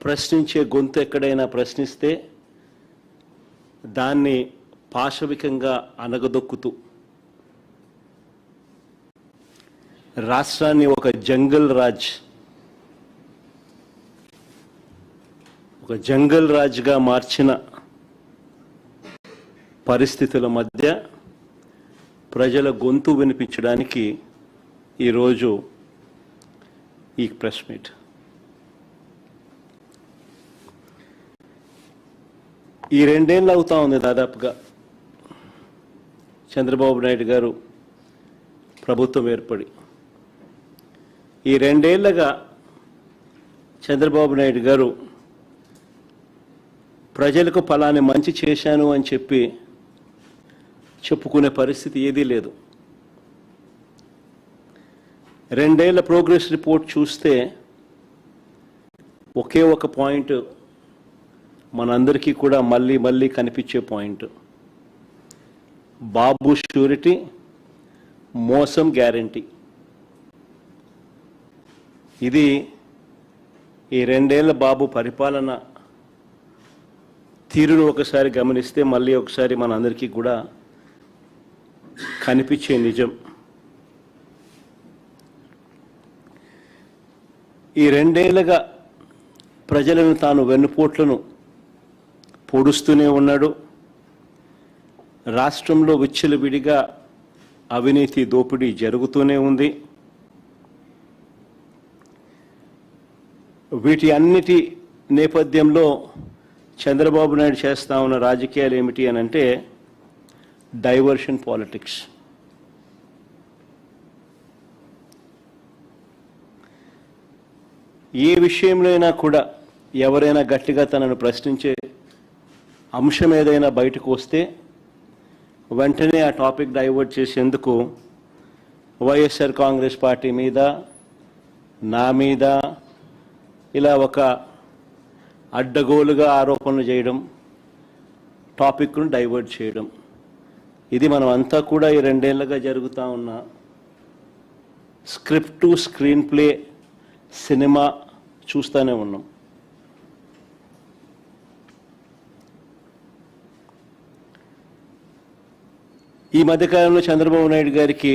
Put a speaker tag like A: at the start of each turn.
A: ప్రశ్నించే గొంతు ఎక్కడైనా ప్రశ్నిస్తే దాన్ని పాశవికంగా అనగదొక్కుతూ రాష్ట్రాన్ని ఒక జంగల్ రాజ్గా మార్చిన పరిస్థితుల మధ్య ప్రజల గొంతు వినిపించడానికి ఈరోజు ఈ ప్రెస్ మీట్. ఈ 2 ఏళ్ళు అవుతా ఉంది దాదాపుగా చంద్రబాబు నాయుడు గారు ప్రభుత్వం ఏర్పడి. ఈ 2 ఏళ్ళగా చంద్రబాబు నాయుడు గారు ప్రజలకు ఫలాని మంచి చేశాను అని చెప్పి చెప్పుకునే పరిస్థితి ఏదీ లేదు. 2 ఏళ్ల ప్రోగ్రెస్ రిపోర్ట్ చూస్తే ఒకే ఒక పాయింట్ మనందరికీ కూడా మళ్ళీ మళ్ళీ కనిపించే పాయింట్: బాబు షూరిటీ, మోసం గ్యారంటీ. ఇది ఈ 2 ఏళ్ల బాబు పరిపాలన తీరును ఒకసారి గమనిస్తే మళ్ళీ ఒకసారి మనందరికీ కూడా కనిపించే నిజం. ఈ 2 ఏళ్ళగా ప్రజలను తాను వెన్నుపోట్లను పొడుస్తూనే ఉన్నాడు. రాష్ట్రంలో విచ్చలవిడిగా అవినీతి దోపిడీ జరుగుతూనే ఉంది. వీటి అన్నిటి నేపథ్యంలో చంద్రబాబు నాయుడు చేస్తా ఉన్న రాజకీయాలు ఏమిటి అని అంటే డైవర్షన్ పాలిటిక్స్. ఏ విషయంలో అయినా కూడా ఎవరైనా గట్టిగా తనను ప్రశ్నించే అంశం ఏదైనా బయటకు వస్తే వెంటనే ఆ టాపిక్ డైవర్ట్ చేసేందుకు వైఎస్ఆర్ కాంగ్రెస్ పార్టీ మీద, నా మీద ఇలా ఒక అడ్డగోలుగా ఆరోపణలు చేయడం, టాపిక్ను డైవర్ట్ చేయడం, ఇది మనం అంతా కూడా ఈ 2 ఏళ్ళగా జరుగుతూ ఉన్న script to screen play cinema చూస్తూనే ఉన్నాం. ఈ మధ్యకాలంలో చంద్రబాబు నాయుడు గారికి